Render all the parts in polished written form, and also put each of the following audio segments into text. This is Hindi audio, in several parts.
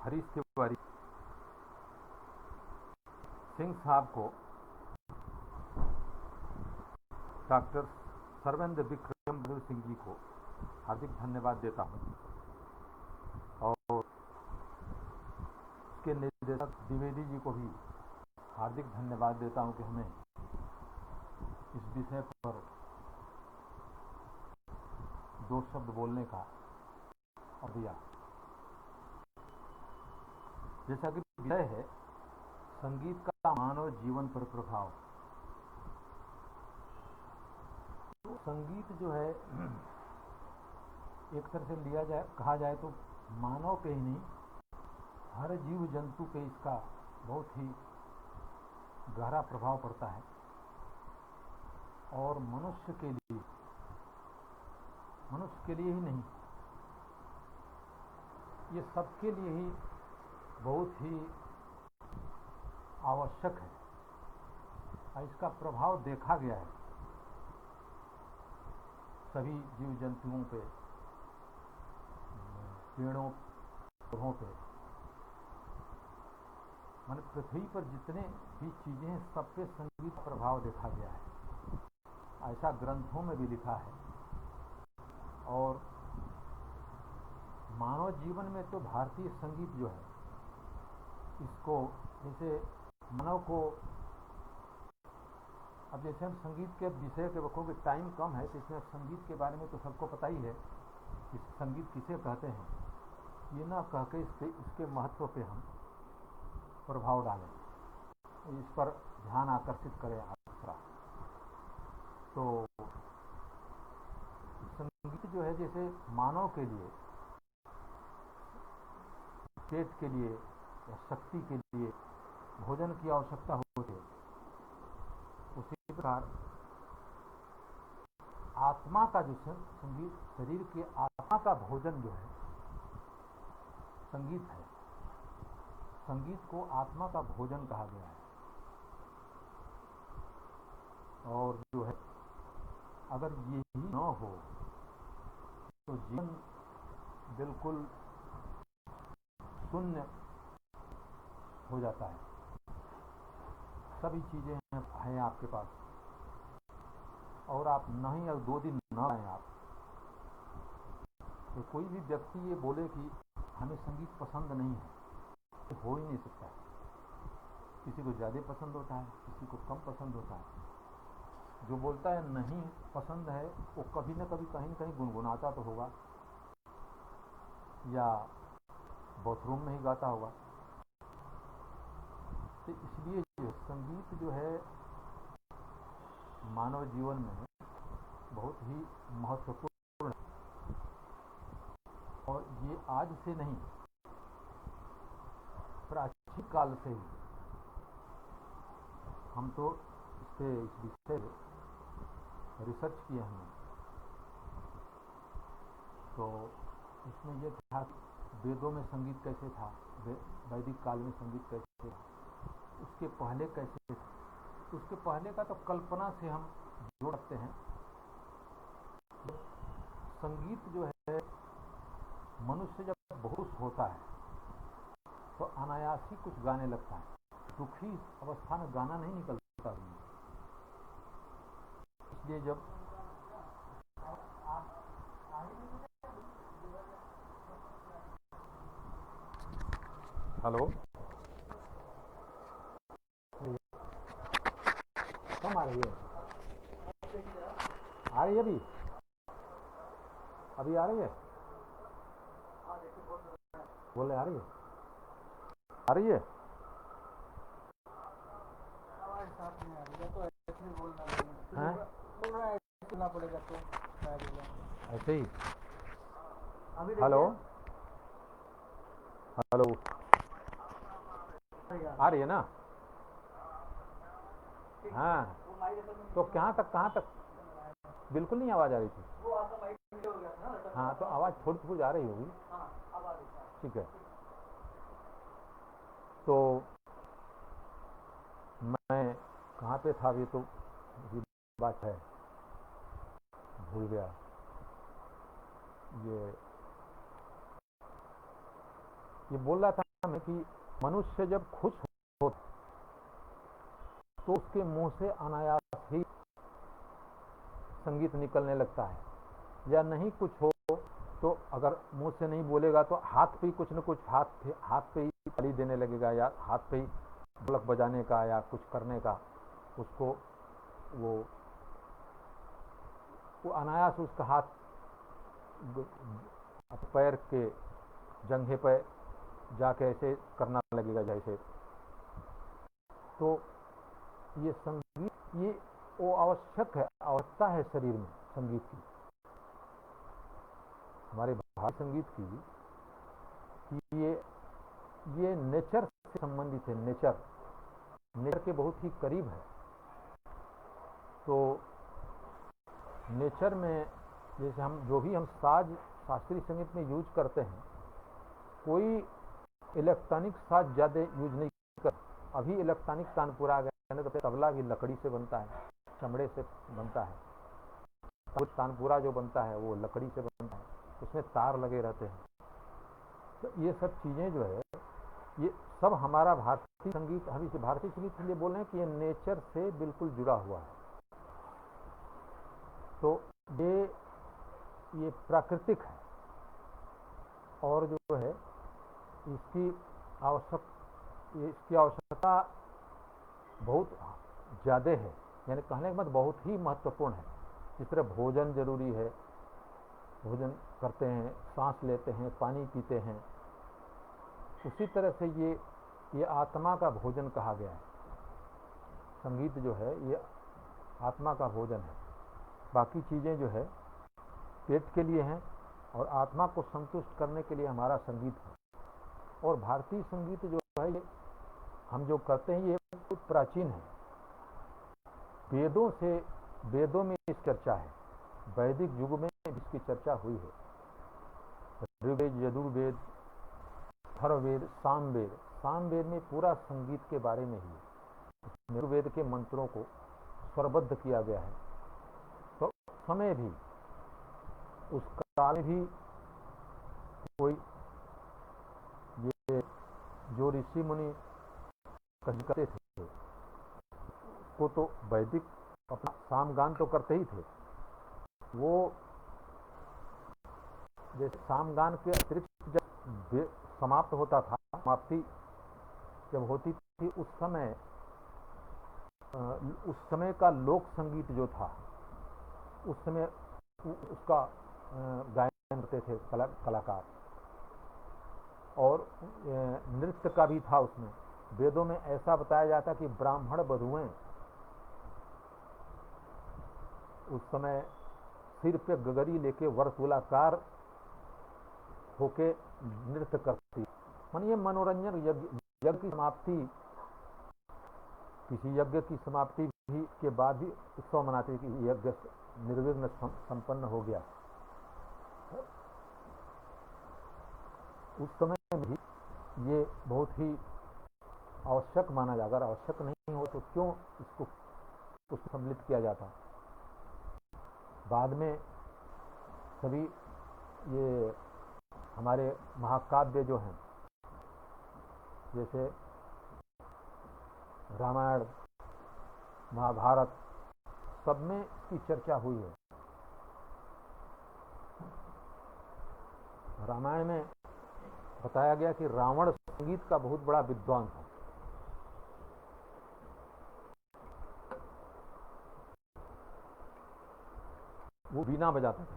हरीश तिवारी सिंह साहब को डॉक्टर सर्वेंद्र विक्रम बहादुर सिंह जी को हार्दिक धन्यवाद देता हूं और उसके निर्देशक द्विवेदी जी को भी हार्दिक धन्यवाद देता हूं कि हमें इस विषय पर 2 शब्द बोलने का और दिया। जैसा कि विषय है संगीत का मानव जीवन पर प्रभाव। संगीत जो है एक तरह से लिया जाए कहा जाए तो मानव पे ही नहीं हर जीव जंतु पे इसका बहुत ही गहरा प्रभाव पड़ता है और मनुष्य के लिए ही नहीं ये सबके लिए ही बहुत ही आवश्यक है और इसका प्रभाव देखा गया है सभी जीव जंतुओं पे, पेड़ों पौधों पे, माने पृथ्वी पर जितने भी चीजें हैं सब पे संगीत का प्रभाव देखा गया है। ऐसा ग्रंथों में भी लिखा है और मानव जीवन में तो भारतीय संगीत जो है इसको जैसे मानव को अब जैसे हम संगीत के विषय के वक़्त टाइम कम है तो इसमें संगीत के बारे में तो सबको पता ही है कि संगीत किसे कहते हैं। ये ना कह के इसके महत्व पे हम प्रभाव डालें, इस पर ध्यान आकर्षित करें दूसरा। तो संगीत जो है जैसे मानव के लिए पेट के लिए या शक्ति के लिए भोजन की आवश्यकता होती है, उसी प्रकार आत्मा का जो संगीत शरीर के आत्मा का भोजन जो है संगीत है। संगीत को आत्मा का भोजन कहा गया है और जो है अगर यही न हो तो जीवन बिल्कुल शून्य हो जाता है। सभी चीजें हैं आपके पास और आप नहीं और 2 दिन न आए आप तो कोई भी व्यक्ति ये बोले कि हमें संगीत पसंद नहीं है तो हो ही नहीं सकता। किसी को ज़्यादा पसंद होता है, किसी को कम पसंद होता है। जो बोलता है नहीं पसंद है वो कभी न कभी कहीं न कहीं गुनगुनाता तो होगा या बाथरूम में ही गाता होगा। तो इसलिए संगीत जो है मानव जीवन में बहुत ही महत्वपूर्ण है और ये आज से नहीं प्राचीन काल से ही हम तो इस विषय रिसर्च किए हमने तो इसमें ये था वेदों में संगीत कैसे था, वैदिक काल में संगीत कैसे था, उसके पहले कैसे था। उसके पहले का तो कल्पना से हम जोड़ सकते हैं। संगीत जो है मनुष्य जब बहुत होता है तो अनायास ही कुछ गाने लगता है। दुखी अवस्था में गाना नहीं निकलता। इसलिए जब हेलो कम आ रही है? आ रही है अभी आ रही है? बोले आ रही है? आ रही है? ऐसे ही। हेलो हेलो आ रही है ना? हाँ तो कहाँ तक बिल्कुल नहीं आवाज आ रही थी। हाँ तो आवाज थोड़ी थोड़ी आ रही होगी। ठीक है। तो मैं कहाँ पे था, ये तो बात है भूल गया। ये बोल रहा था में कि मनुष्य जब खुश हो तो उसके मुंह से अनायास ही संगीत निकलने लगता है, या नहीं कुछ हो तो अगर मुंह से नहीं बोलेगा तो हाथ पे ही कुछ न कुछ हाथ पे ही ताली देने लगेगा, या हाथ पे ही ढोलक बजाने का या कुछ करने का, उसको वो अनायास उसका हाथ पैर के जंघे पर जाके ऐसे करना लगेगा जैसे। तो ये संगीत ये वो आवश्यक है, आवश्यकता है शरीर में संगीत की, हमारे भारतीय संगीत की, कि ये नेचर से संबंधित है, नेचर के बहुत ही करीब है। तो नेचर में जैसे हम जो भी हम साज शास्त्रीय संगीत में यूज करते हैं, कोई इलेक्ट्रॉनिक साज ज़्यादा यूज नहीं कर। अभी इलेक्ट्रॉनिक तानपुरा आ गया, तो तबला भी लकड़ी से बनता है, चमड़े से बनता है। कुछ तानपुरा जो बनता है वो लकड़ी से बनता है, उसमें तार लगे रहते हैं। तो ये सब चीज़ें जो है, ये सब हमारा भारतीय संगीत, हम इसे भारतीय संगीत के लिए बोल रहे हैं कि ये नेचर से बिल्कुल जुड़ा हुआ है। तो ये प्राकृतिक है, और जो है इसकी आवश्यकता बहुत ज़्यादा है, यानी कहने के बाद बहुत ही महत्वपूर्ण है। जिस तरह भोजन जरूरी है, भोजन करते हैं, सांस लेते हैं, पानी पीते हैं, उसी तरह से ये आत्मा का भोजन कहा गया है। संगीत जो है ये आत्मा का भोजन है। बाकी चीज़ें जो है पेट के लिए हैं, और आत्मा को संतुष्ट करने के लिए हमारा संगीत है। और भारतीय संगीत जो है ये हम जो करते हैं ये बहुत प्राचीन है। वेदों में इस चर्चा है, वैदिक युग में इसकी चर्चा हुई है। ऋग्वेद, यजुर्वेद, अथर्ववेद, सामवेद में पूरा संगीत के बारे में ही ऋग्वेद के मंत्रों को स्वरबद्ध किया गया है। तो समय भी उस काल में भी कोई ये जो ऋषि मुनि करते थे वो तो वैदिक अपना सामगान तो करते ही थे। वो जैसे सामगान के अतिरिक्त जब समाप्त होता था, समाप्ति जब होती थी, उस समय का लोक संगीत जो था, उस समय उसका गायन करते थे कलाकार, और नृत्य का भी था उसमें। वेदों में ऐसा बताया जाता कि ब्राह्मण बधुएं उस समय सिर पे गगरी लेके वर्तुलाकार होके नृत्य करती। मानिए मनोरंजन यज्ञ की समाप्ति, किसी यज्ञ की समाप्ति भी के बाद भी उत्सव मनाते कि यज्ञ निर्विघ्न संपन्न हो गया। उस समय भी ये बहुत ही आवश्यक माना जाता। अगर आवश्यक नहीं हो तो क्यों इसको सम्मिलित किया जाता। बाद में सभी ये हमारे महाकाव्य जो हैं, जैसे रामायण, महाभारत, सब में इसकी चर्चा हुई है। रामायण में बताया गया कि रावण संगीत का बहुत बड़ा विद्वान था। वो वीणा बजाता था।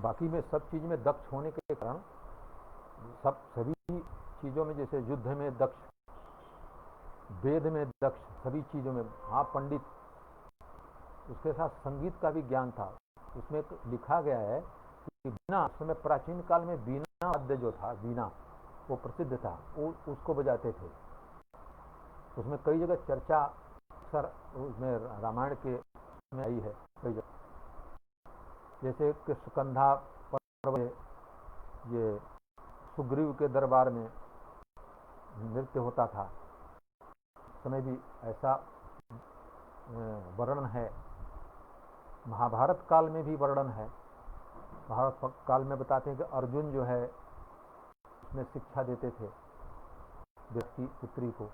बाकी में सब चीज में दक्ष होने के कारण सभी चीजों में, जैसे युद्ध में दक्ष, वेद में दक्ष, सभी चीजों में पंडित। उसके साथ संगीत का भी ज्ञान था। उसमें लिखा गया है कि वीणा, उस समय प्राचीन काल में वीणा वाद्य जो था, वीणा वो प्रसिद्ध था, वो उसको बजाते थे। उसमें कई जगह चर्चा अक्सर उसमें रामायण के में आई है कई जगह, जैसे कि सुकंधा पर्व, ये सुग्रीव के दरबार में नृत्य होता था, समय भी ऐसा वर्णन है। महाभारत काल में भी वर्णन है। महाभारत काल में बताते हैं कि अर्जुन जो है में शिक्षा देते थे देश की पुत्री को।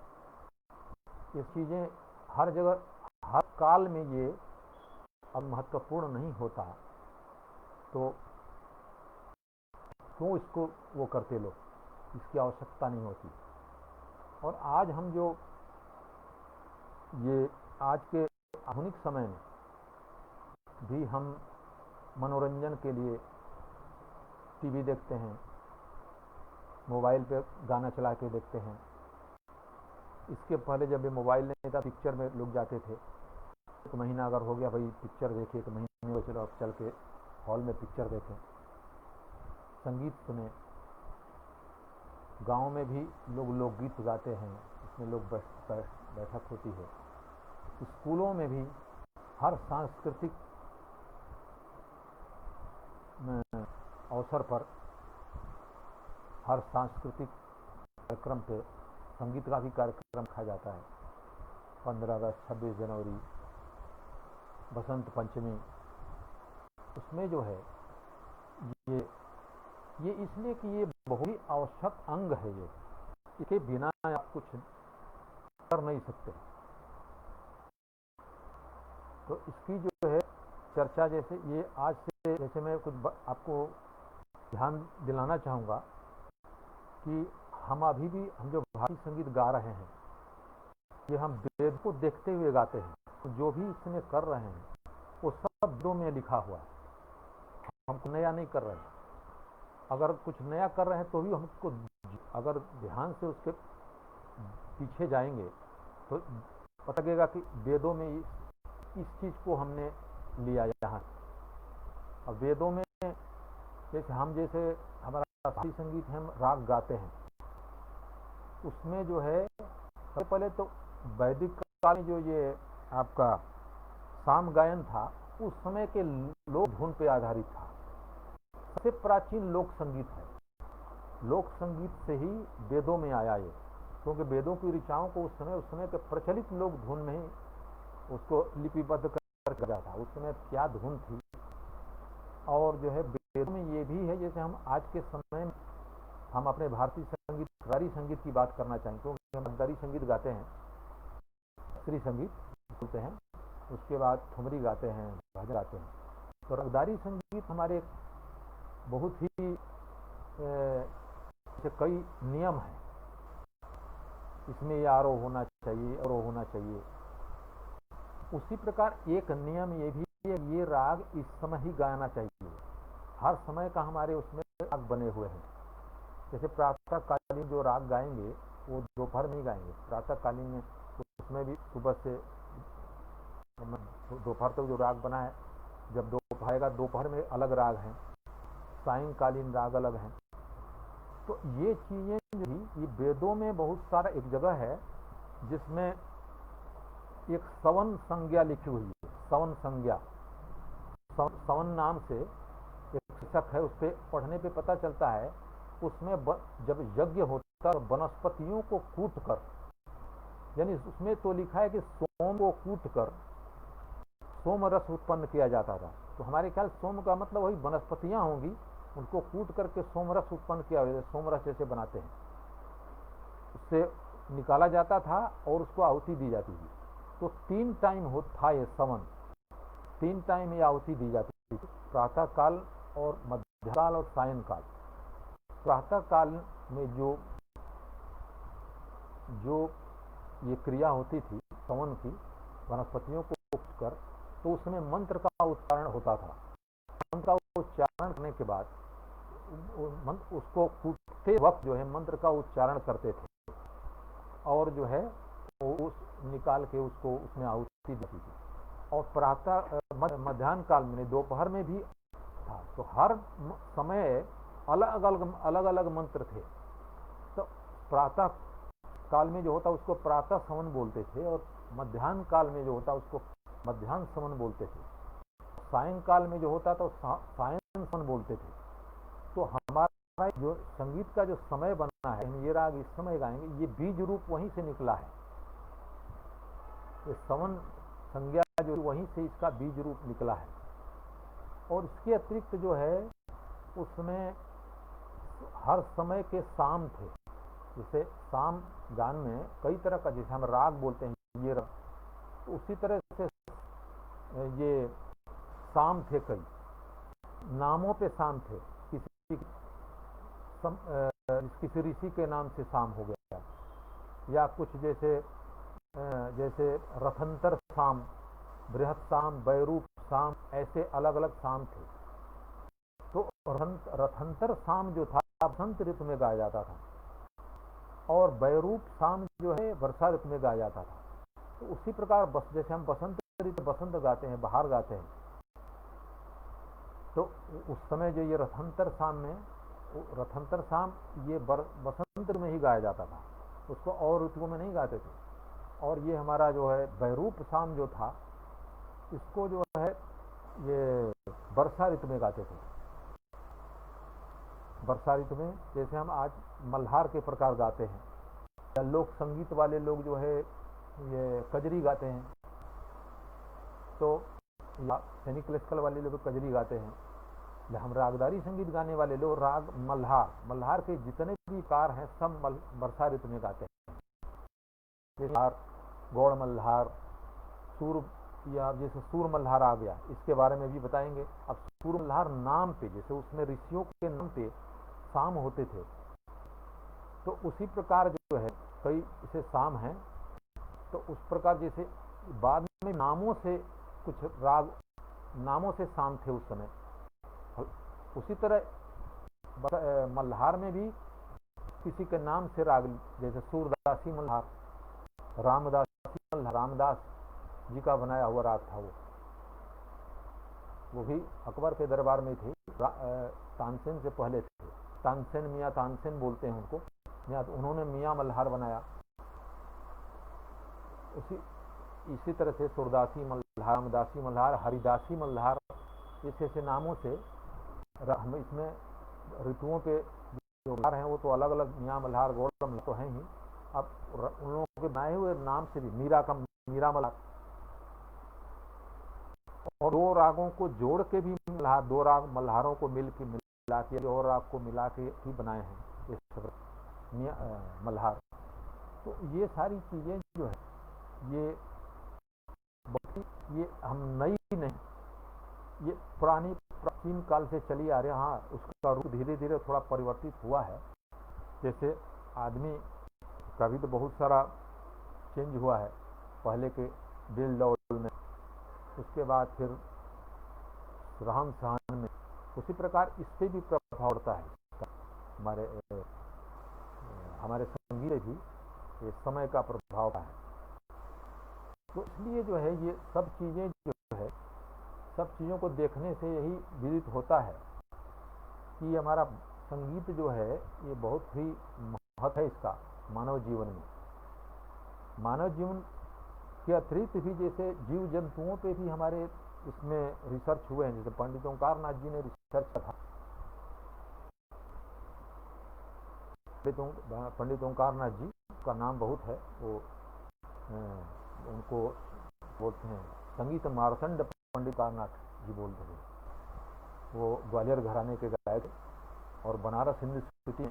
ये चीज़ें हर जगह हर काल में ये अब महत्वपूर्ण नहीं होता, तो क्यों इसको वो करते लोग, इसकी आवश्यकता नहीं होती। और आज हम जो ये आज के आधुनिक समय में भी हम मनोरंजन के लिए टीवी देखते हैं, मोबाइल पे गाना चला के देखते हैं। इसके पहले जब ये मोबाइल नहीं था, पिक्चर में लोग जाते थे। एक महीना अगर हो गया भाई पिक्चर देखे, एक महीने में चलो अब चल के हॉल में पिक्चर देखें, संगीत सुने। गांव में भी लोग लोकगीत गाते हैं, इसमें लोग बैठक होती है। स्कूलों में भी हर सांस्कृतिक अवसर पर, हर सांस्कृतिक कार्यक्रम पे संगीत का भी कार्यक्रम रखा जाता है। 15 अगस्त, 26 जनवरी, बसंत पंचमी, उसमें जो है ये इसलिए कि ये बहुत ही आवश्यक अंग है। ये इसके बिना आप कुछ कर नहीं सकते। तो इसकी जो है चर्चा, जैसे ये आज से, जैसे मैं कुछ आपको ध्यान दिलाना चाहूँगा कि हम अभी भी हम जो भारतीय संगीत गा रहे हैं, ये हम वेद को देखते हुए गाते हैं। तो जो भी इसमें कर रहे हैं वो सब वेदों में लिखा हुआ है, हम नया नहीं कर रहे हैं। अगर कुछ नया कर रहे हैं तो भी हमको अगर ध्यान से उसके पीछे जाएंगे तो पता लगेगा कि वेदों में इस चीज़ को हमने लिया यहाँ। अब वेदों में जैसे हमारा भारतीय संगीत है, हम राग गाते हैं, उसमें जो है सबसे पहले तो वैदिक काल में जो ये आपका साम गायन था, उस समय के लोक धुन पे आधारित था। सबसे प्राचीन लोक संगीत है। लोक संगीत से ही वेदों में आया ये, क्योंकि वेदों की ऋचाओं को उस समय पे प्रचलित लोक धुन में ही उसको लिपिबद्ध कर जाता था। उस समय क्या धुन थी। और जो है वेदों में ये भी है, जैसे हम आज के समय में हम अपने भारतीय संगीत, शास्त्रीय संगीत की बात करना चाहें, क्योंकि हम शास्त्रीय संगीत गाते हैं, शास्त्रीय संगीत बोलते हैं, उसके बाद ठुमरी गाते हैं, भजन गाते हैं। तो रागदारी संगीत हमारे बहुत ही कई नियम हैं, इसमें ये आरोह होना चाहिए, अवरोह होना चाहिए। उसी प्रकार एक नियम ये भी है, ये राग इस समय ही गाना चाहिए। हर समय का हमारे उसमें राग बने हुए हैं। जैसे प्रातःकालीन जो राग गाएंगे वो दोपहर में ही गाएंगे। प्रातःकालीन में उसमें भी सुबह से दोपहर तक जो राग बना है, जब दोपहर आएगा दोपहर में अलग राग हैं, सायंकालीन राग अलग हैं। तो ये चीजें जो ये वेदों में बहुत सारा एक जगह है जिसमें एक सवन संज्ञा लिखी हुई है। सवन संज्ञा, सवन नाम से एक शिक्षक है, उस पर पढ़ने पे पता चलता है उसमें जब यज्ञ होता है वनस्पतियों को कूट कर, यानी उसमें तो लिखा है कि सोम को कूट कर सोम रस उत्पन्न किया जाता था। तो हमारे ख्याल सोम का मतलब वही वनस्पतियां होंगी, उनको कूट करके सोम रस उत्पन्न किया, सोम रस जैसे बनाते हैं, उससे निकाला जाता था और उसको आहुति दी जाती थी। तो 3 टाइम था ये सवन, 3 टाइम ये आहुति दी जाती थी, प्रातः काल और मध्य काल और सायंकाल। प्रातः काल में जो ये क्रिया होती थी सवन की, वनस्पतियों को कूट कर, तो उसमें मंत्र का उच्चारण होता था। मंत्र का उच्चारण करने के बाद उसको कूटते वक्त जो है मंत्र का उच्चारण करते थे और जो है उस निकाल के उसको उसमें आहुति देती थी। और प्रातः मध्याह्न काल में, दोपहर में भी था। तो हर समय अलग अलग मंत्र थे। तो प्रातः काल में जो होता उसको प्रातः सवन बोलते थे, और मध्याह्न काल में जो होता उसको मध्याह्न सवन बोलते थे। सायंकाल में जो होता था सायं सवन बोलते थे। तो हमारा जो संगीत का जो समय बना है, हम ये राग इस समय गाएंगे, ये बीज रूप वहीं से निकला है। ये सवन संज्ञा जो वहीं से इसका बीज रूप निकला है। और इसके अतिरिक्त जो है उसमें हर समय के साम थे। जैसे साम गान में कई तरह का, जैसे हम राग बोलते हैं ये राग, तो उसी तरह से ये साम थे, कई नामों पे साम थे। किसी ऋषि के नाम से साम हो गया, या कुछ जैसे रथंतर साम, बृहत साम, बैरूप साम, ऐसे अलग अलग साम थे। तो रथंतर साम जो था बसंत ऋतु में गाया जाता था, और बैरूप साम जो है वर्षा ऋतु में गाया जाता था। तो उसी प्रकार जैसे हम बसंत ऋतु बसंत गाते हैं, बाहर गाते हैं, तो उस समय जो ये रथंतर साम ये बसंत में ही गाया जाता था, उसको और ऋतुओं में नहीं गाते थे। और ये हमारा जो है बैरूप साम जो था, इसको जो है ये वर्षा ऋतु में गाते थे। वर्षा ऋतु में जैसे हम आज मल्हार के प्रकार गाते हैं, या लोक संगीत वाले लोग जो है ये कजरी गाते हैं, तो या सैनिक क्लासिकल वाले लोग कजरी गाते हैं, या हम रागदारी संगीत गाने वाले लोग राग मल्हार के जितने भी कार हैं सब वर्षा ऋतु में गाते हैं। जैसे गौड़ मल्हार, सूर, या जैसे सूर मल्हार आ गया, इसके बारे में भी बताएंगे। अब सूर मल्हार नाम पे, जैसे उसमें ऋषियों के नाम पे साम होते थे, तो उसी प्रकार जो है कई इसे साम हैं। तो उस प्रकार जैसे बाद में नामों से कुछ राग, नामों से साम थे उस समय, उसी तरह मल्हार में भी किसी के नाम से राग, जैसे सूरदासी मल्हार, रामदासी मल्हार, रामदास जी का बनाया हुआ राग था। वो भी अकबर के दरबार में थे, तानसेन से पहले थे। तानसेन, मियाँ तानसेन बोलते हैं उनको, उन्होंने मियाँ मल्हार बनाया। इसी तरह से सूरदासी मल्हार, रामदासी मल्हार, हरिदासी मल्हार, ऐसे नामों से हम इसमें ऋतुओं के जो मल्हार हैं वो तो अलग अलग, मियाँ मल्हार, गौड़ मल्हार तो हैं ही। अब उन लोगों के बनाए हुए नाम से भी मीरा मल्हार, और दो रागों को जोड़ के भी मल्हार, दो राग मल्हारों को मिला के और राग को मिला के ही बनाए हैं मल्हार। तो ये सारी चीजें जो है ये हम नई नहीं, ये पुरानी प्राचीन काल से चली आ रही है। हाँ, उसका रूप धीरे धीरे थोड़ा परिवर्तित हुआ है। जैसे आदमी का भी तो बहुत सारा चेंज हुआ है, पहले के दिल दौल में, उसके बाद फिर रहन सहन में, उसी प्रकार इस पे भी प्रभाव पड़ता है। हमारे संगीत भी ये समय का प्रभाव है। तो इसलिए जो है ये सब चीजें जो है, सब चीज़ों को देखने से यही विदित होता है कि हमारा संगीत जो है ये बहुत ही महत्व है इसका मानव जीवन में। मानव जीवन के अतिरिक्त भी जैसे जीव जंतुओं पे भी हमारे इसमें रिसर्च हुए हैं। जैसे पंडित ओंकारनाथ जी ने रिसर्च किया था, पंडित ओंकारनाथ जी का नाम बहुत है, वो उनको बोलते हैं संगीत मार्तंड पंडित ओंकारनाथ जी बोलते थे। वो ग्वालियर घराने के गायक, और बनारस यूनिवर्सिटी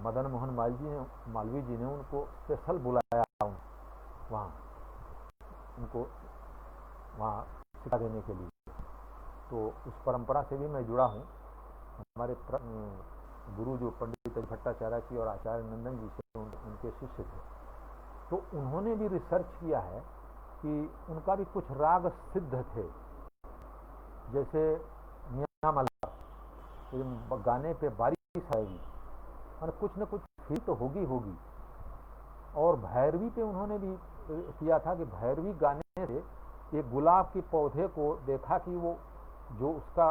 मदन मोहन मालवीय जी ने उनको स्पेशल बुलाया वहाँ, उनको वहाँ शिक्षा देने के लिए। तो उस परंपरा से भी मैं जुड़ा हूँ। हमारे गुरु जो पंडित भट्टाचार्य जी और आचार्य नंदन जी से उनके शिष्य थे, तो उन्होंने भी रिसर्च किया है कि उनका भी कुछ राग सिद्ध थे। जैसे मियाँ मल्हार, गाने पे बारिश आएगी और कुछ न कुछ फील तो होगी। और भैरवी पे उन्होंने भी किया था कि भैरवी गाने से एक गुलाब के पौधे को देखा कि वो जो उसका,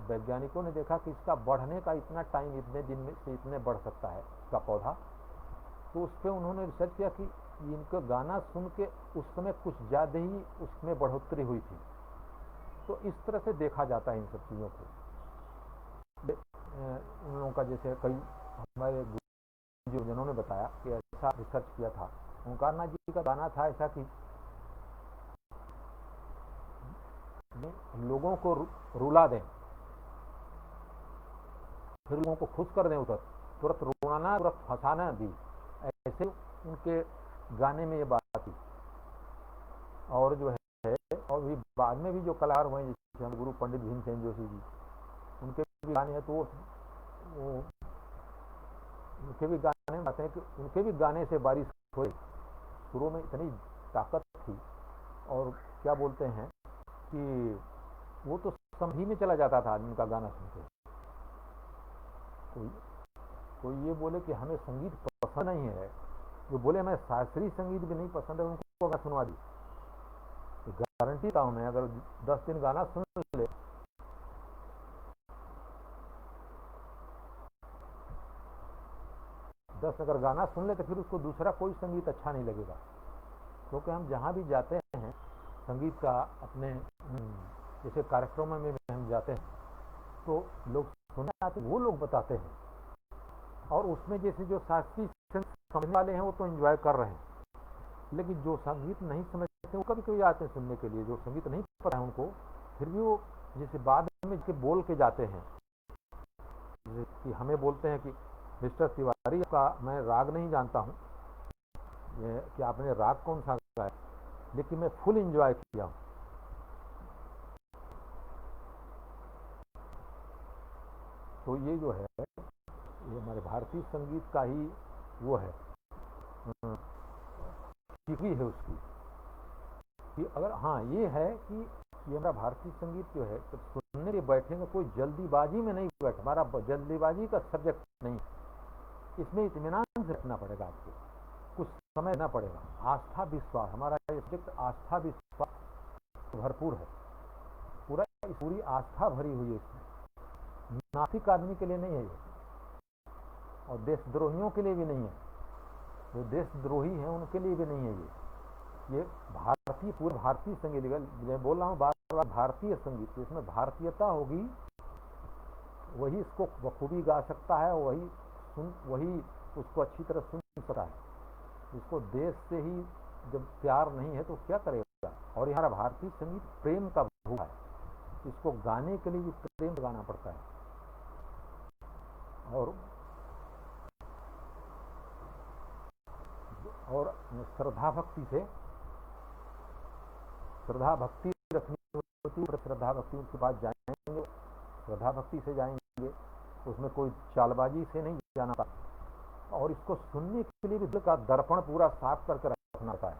वैज्ञानिकों ने देखा कि इसका बढ़ने का इतना टाइम, इतने दिन में से इतने बढ़ सकता है इसका पौधा। तो उस पर उन्होंने रिसर्च किया कि इनका गाना सुन के उस समय कुछ ज़्यादा ही उसमें बढ़ोतरी हुई थी। तो इस तरह से देखा जाता है इन सब चीज़ों को। उन लोगों का जैसे कई हमारे गुरु जिन्होंने बताया कि ऐसा रिसर्च किया था। ओंकारनाथ जी का गाना था ऐसा कि लोगों को रुला दें, फिर लोगों को खुश कर दें उधर, तुरंत रोना तुरंत हंसाना भी, ऐसे उनके गाने में ये बात थी। और जो है और भी बाद में भी जो कलाकार हुए जैसे हम गुरु पंडित भीमसेन जोशी जी, उनके भी गाने हैं, तो वो उनके भी गाने आते हैं कि उनके भी गाने से बारिश हुई। सुरों में इतनी ताकत थी, और क्या बोलते हैं कि वो तो समझी में चला जाता था आदमी का गाना सुन के। कोई ये बोले कि हमें संगीत पसंद नहीं है, जो बोले हमें शास्त्रीय संगीत भी नहीं पसंद है, उनको मैं सुनवा दी। गारंटी देता हूँ मैं, अगर 10 दिन गाना सुन ले, 10 अगर गाना सुन ले तो फिर उसको दूसरा कोई संगीत अच्छा नहीं लगेगा। क्योंकि हम जहाँ भी जाते हैं संगीत का अपने जैसे कार्यक्रमों में हम जाते हैं तो लोग सुनने आते, वो लोग बताते हैं, और उसमें जैसे जो शास्त्रीय समझने वाले हैं वो तो एंजॉय कर रहे हैं, लेकिन जो संगीत नहीं समझते वो कभी कभी आते हैं सुनने के लिए, जो संगीत नहीं पता है उनको, फिर भी वो जैसे बाद में बोल के जाते हैं कि हमें बोलते हैं कि मिस्टर तिवारी का मैं राग नहीं जानता हूँ कि आपने राग कौन सा गाया, लेकिन मैं फुल एंजॉय किया हूँ। तो ये जो है ये हमारे भारतीय संगीत का ही वो है, सीखी है उसकी कि अगर हाँ ये है कि ये हमारा भारतीय संगीत जो है तो सुनने के बैठेंगे कोई जल्दीबाजी में नहीं बैठे, हमारा जल्दीबाजी का सब्जेक्ट नहीं, इसमें इत्मीनान से रखना पड़ेगा, आपको कुछ समय देना पड़ेगा, आस्था विश्वास, हमारा ये सब्जेक्ट आस्था विश्वास भरपूर है, पूरी आस्था भरी हुई है इसमें, नास्तिक आदमी के लिए नहीं है ये, और देशद्रोहियों के लिए भी नहीं है, जो देशद्रोही हैं उनके लिए भी नहीं है ये भारतीय पूरा भारतीय संगीत, मैं बोल रहा हूँ बार बार भारतीय संगीत, इसमें भारतीयता होगी, वही इसको बखूबी गा सकता है, वही उसको अच्छी तरह सुन सकता है। इसको देश से ही जब प्यार नहीं है तो क्या करेगा। और यहाँ भारतीय संगीत प्रेम का भूखा है, इसको गाने के लिए भी प्रेम गाना पड़ता है, और श्रद्धा भक्ति रखनी होती है, श्रद्धा भक्ति के पास जाएंगे, श्रद्धा भक्ति से जाएंगे, उसमें कोई चालबाजी से नहीं जाना पड़ता, और इसको सुनने के लिए भी दिल का दर्पण पूरा साफ करके रखना होता है।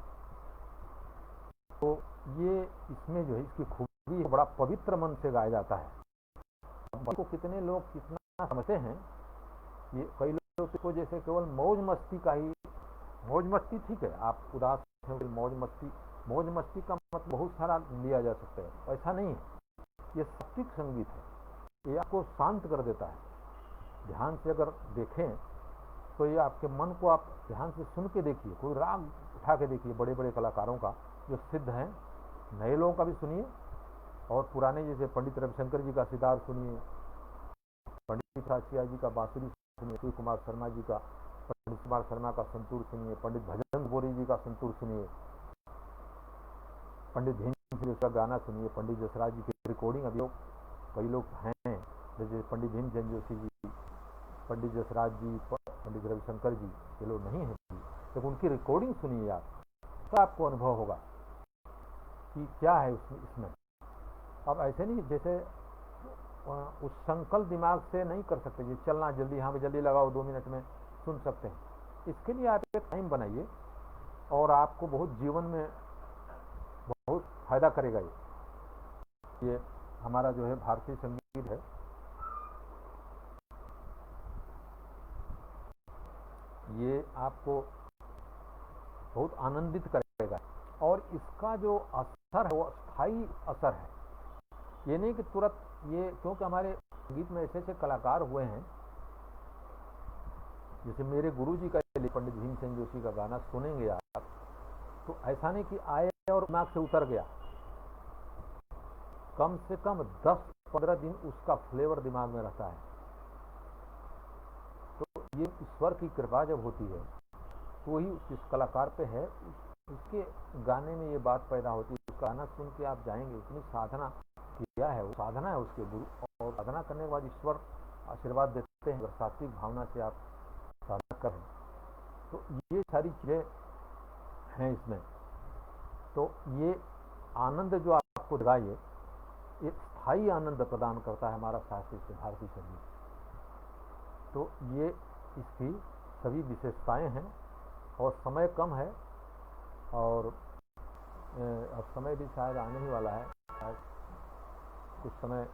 तो ये इसमें जो है इसकी खूबी बड़ा पवित्र मन से गाया जाता है। इसको कितने लोग कितना समझते हैं, ये कई लोग को जैसे केवल मौज मस्ती का ही, मौज मस्ती ठीक है, आप उदास हैं मौज मस्ती का मतलब बहुत सारा लिया जा सकता है, ऐसा नहीं है, ये सात्विक संगीत है, ये आपको शांत कर देता है। ध्यान से अगर देखें तो ये आपके मन को, आप ध्यान से सुन के देखिए, कोई राग उठा के देखिए, बड़े बड़े कलाकारों का जो सिद्ध हैं, नए लोगों का भी सुनिए, और पुराने जैसे पंडित रविशंकर जी का सितार सुनिए, पंडित साचिया जी का बांसुरी सुनिए, शिव कुमार शर्मा जी का, पंडित कुमार शर्मा का संतूर सुनिए, पंडित भजन बोरी जी का संतूर सुनिए, पंडित भीमसेन का गाना सुनिए, पंडित जसराज जी की रिकॉर्डिंग अभी कई लोग हैं, जैसे पंडित भीमसेन जोशी जी, पंडित जसराज जी, पंडित रविशंकर जी, ये लोग नहीं हैं, तो उनकी रिकॉर्डिंग सुनिए आप, तो आपको अनुभव होगा कि क्या है इसमें। अब ऐसे नहीं जैसे उस संकल्प दिमाग से नहीं कर सकते, ये चलना जल्दी, यहाँ पे जल्दी लगाओ 2 मिनट में सुन सकते हैं, इसके लिए आप एक टाइम बनाइए, और आपको बहुत जीवन में बहुत फायदा करेगा। ये हमारा जो है भारतीय संगीत है, ये आपको बहुत आनंदित करेगा, और इसका जो असर है वो स्थायी असर है, ये नहीं कि तुरंत ये, क्योंकि हमारे संगीत में ऐसे ऐसे कलाकार हुए हैं, जैसे मेरे गुरुजी का पंडित भीमसेन जोशी का गाना सुनेंगे आप, तो ऐसा नहीं कि आए और दिमाग से उतर गया, कम से कम 10-15 दिन उसका फ्लेवर दिमाग में रहता है। तो ये ईश्वर की कृपा जब होती है तो वही उस कलाकार पे है, उसके गाने में ये बात पैदा होती है, उसका गाना सुन के आप जाएंगे, इतनी साधना किया है, वो साधना है उसके गुरु, और साधना करने के बाद ईश्वर आशीर्वाद देते हैं, अगर सात्विक भावना से आप साधना करें तो ये सारी चीज़ें हैं इसमें। तो ये आनंद जो आपको देगा, ये स्थायी आनंद प्रदान करता है हमारा शास्त्रीय से भारतीय संगीत। तो ये इसकी सभी विशेषताएं हैं। और समय कम है, और अब समय भी शायद आने ही वाला है, शायद कुछ समय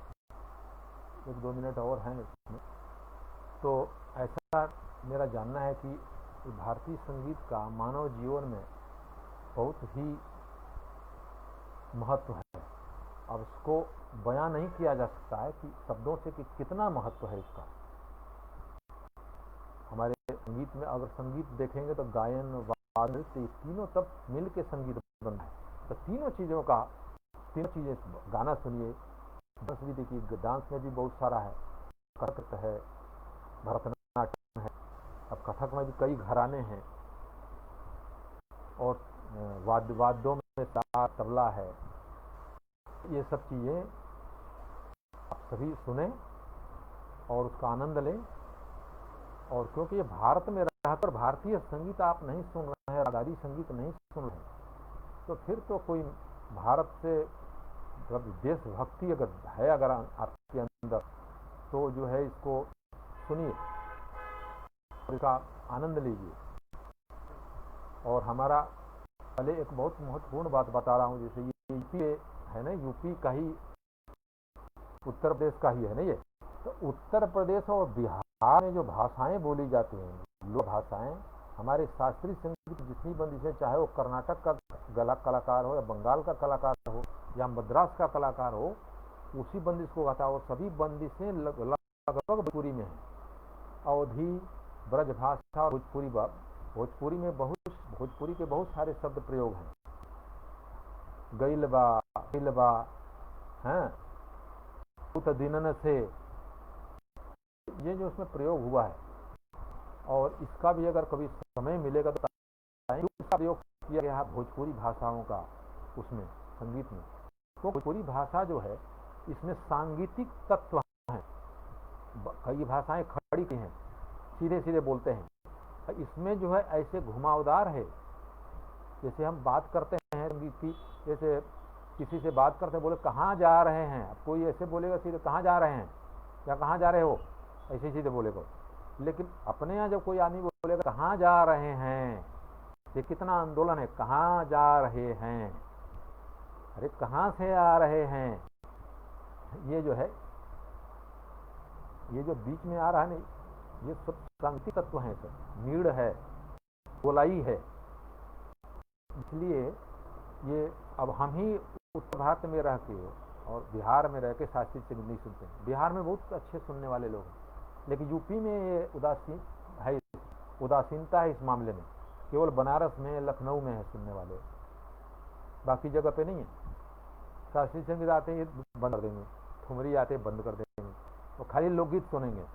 1-2 मिनट और हैं इसमें। तो ऐसा मेरा जानना है कि भारतीय संगीत का मानव जीवन में बहुत ही महत्व है। अब इसको बयां नहीं किया जा सकता है कि शब्दों से कि कितना महत्व है इसका। हमारे संगीत में अगर संगीत देखेंगे तो गायन, वाद्य, नृत्य, तीनों तब मिल के संगीत बनता है। तो तीनों चीज़ें, गाना सुनिए, डांस भी देखिए, डांस में भी बहुत सारा है, कथक है, भरतनाट्यम है, अब कथक में भी कई घराने हैं, और वाद्यों में तार, तबला है। ये सब चीज़ें आप सभी सुने और उसका आनंद लें। और क्योंकि ये भारत में रहकर भारतीय संगीत आप नहीं सुन रहे हैं, रागारी संगीत नहीं सुन रहे हैं, तो फिर तो कोई भारत से देशभक्ति अगर है अगर आपके अंदर, तो जो है इसको सुनिए और इसका आनंद लीजिए। और हमारा पहले एक बहुत महत्वपूर्ण बात बता रहा हूँ, जैसे ये यूपी है ना, यूपी का ही, उत्तर प्रदेश का ही है ना ये। तो उत्तर प्रदेश और बिहार में जो भाषाएं बोली जाती हैं, लोक भाषाएं, हमारे शास्त्रीय संगीत जितनी बंदिशें, चाहे वो कर्नाटक का कलाकार हो या बंगाल का कलाकार हो या मद्रास का कलाकार हो, उसी बंदिश को गाता है। और सभी बंदिशें लगभग भोजपुरी में है। अवधी, ब्रजभाषा और भोजपुरी में भोजपुरी के बहुत सारे शब्द प्रयोग हैं। गइलबा हैं, उत दिनन से, ये जो उसमें प्रयोग हुआ है, और इसका भी अगर कभी समय मिलेगा तो इसका प्रयोग किया गया है भोजपुरी भाषाओं का उसमें संगीत में। तो भोजपुरी भाषा जो है, इसमें सांगीतिक तत्व हैं। कई भाषाएं खड़ी की हैं, सीधे सीधे बोलते हैं। इसमें जो है ऐसे घुमावदार है, जैसे हम बात करते हैं संगीत की, जैसे किसी से बात करते हैं, बोले कहाँ जा रहे हैं, अब कोई ऐसे बोलेगा सीधे कहाँ जा रहे हैं या कहाँ जा रहे हो, ऐसे सीधे बोलेगा। लेकिन अपने यहाँ जब कोई आदमी बोलेगा कहाँ जा रहे हैं, ये कितना आंदोलन है, कहाँ जा रहे हैं, अरे कहाँ से आ रहे हैं। ये जो है, ये जो बीच में आ रहा है नहीं, ये सब सांगीतिक तत्व हैं, सब नीड़ है, गोलाई है। इसलिए ये अब हम ही उत्तर भारत में रह के और बिहार में रह के शास्त्रीय संगीत नहीं सुनते हैं। बिहार में बहुत अच्छे सुनने वाले लोग हैं, लेकिन यूपी में ये उदासीनता है इस मामले में। केवल बनारस में, लखनऊ में है सुनने वाले, बाकी जगह पे नहीं है। शास्त्रीय संगीत आते हैं बंद कर देंगे, ठुमरी आते बंद कर देंगे, तो खाली लोकगीत सुनेंगे।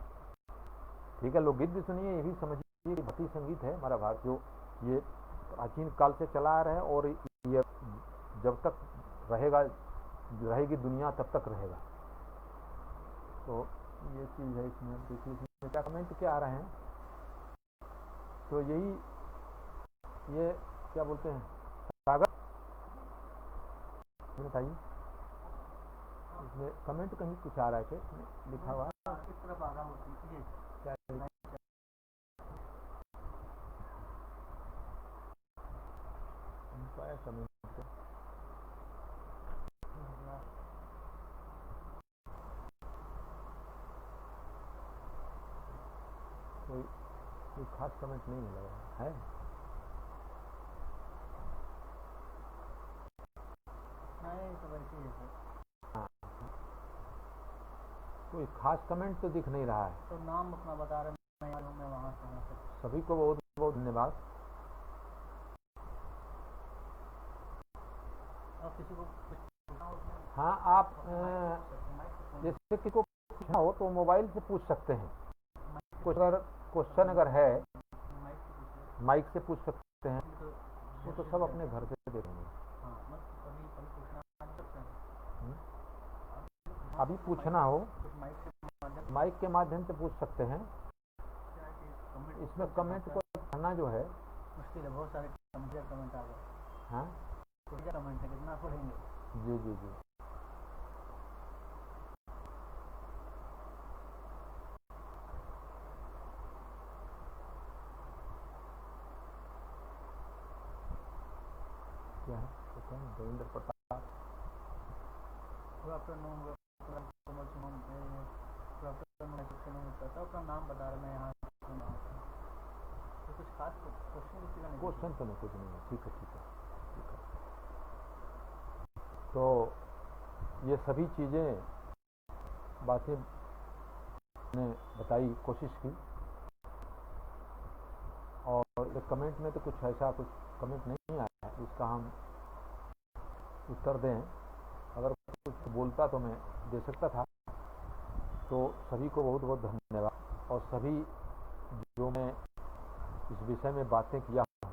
ठीक है, लोकगीत भी सुनिए, ये भी समझिए कि भारतीय संगीत है हमारा भारत, जो ये प्राचीन काल से चला आ रहा है, और ये जब तक रहेगी दुनिया तब तक रहेगा। तो ये चीज़ है इसमें। देखिए इसमें क्या कमेंट क्या आ रहे हैं, तो यही, ये क्या बोलते हैं, सागर बताइए। इसमें कमेंट कहीं कुछ आ रहा है, क्या लिखा हुआ है, किस तरफ आगा होती है, क्या कमेंट। कोई खास कमेंट नहीं मिला है, हाँ, कोई खास कमेंट तो दिख नहीं रहा है। तो नाम अपना बता रहे हैं, मैं वहाँ से सभी को बहुत बहुत धन्यवाद। और किसी को हाँ, आप जैसे किसी को पूछना हो तो मोबाइल से पूछ सकते हैं। कुछ अगर क्वेश्चन अगर है माइक से पूछ सकते हैं, वो तो सब अपने घर से देखेंगे। अभी पूछना हो माइक के माध्यम से पूछ सकते हैं। इसमें कमेंट को पढ़ना जो है मुश्किल है, बहुत सारे कमेंट आ गए। हाँ कमेंट है, कितना पढ़ेंगे? जी जी जी। क्या है देवेंद्र प्रताप? गुड आफ्टरनून, अपना नाम बता रहे, मैं यहाँ तो कुछ खास क्वेश्चन क्वेश्चन तो नहीं, कुछ नहीं है। ठीक है ठीक है ठीक है। तो ये सभी चीज़ें बातें ने बताई, कोशिश की। और एक कमेंट में तो कुछ ऐसा कुछ कमेंट नहीं आया है इसका हम उत्तर दें। अगर कुछ बोलता तो मैं दे सकता था। तो सभी को बहुत बहुत धन्यवाद। और सभी जो मैं इस विषय में बातें किया हूँ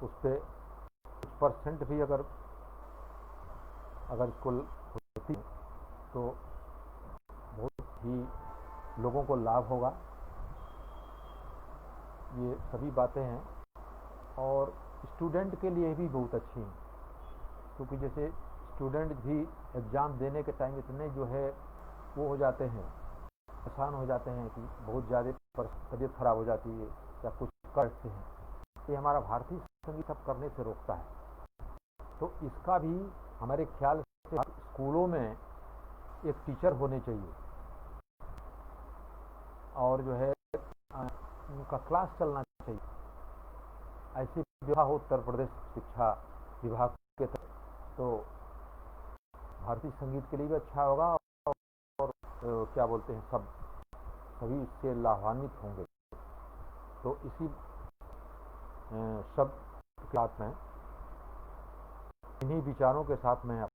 उस पर कुछ परसेंट भी अगर इसको होती है तो बहुत ही लोगों को लाभ होगा। ये सभी बातें हैं और स्टूडेंट के लिए भी बहुत अच्छी हैं, क्योंकि जैसे स्टूडेंट भी एग्ज़ाम देने के टाइम इतने जो है वो हो जाते हैं, परेशान हो जाते हैं कि बहुत ज़्यादा तबीयत खराब हो जाती है या कुछ करते हैं। ये हमारा भारतीय संगीत अब करने से रोकता है। तो इसका भी हमारे ख्याल से स्कूलों में एक टीचर होने चाहिए और जो है उनका क्लास चलना चाहिए। ऐसी व्यवस्था हो उत्तर प्रदेश शिक्षा विभाग के तहत तो भारतीय संगीत के लिए भी अच्छा होगा और क्या बोलते हैं सभी इससे लाभान्वित होंगे। तो इसी सब के साथ में इन्हीं विचारों के साथ मैं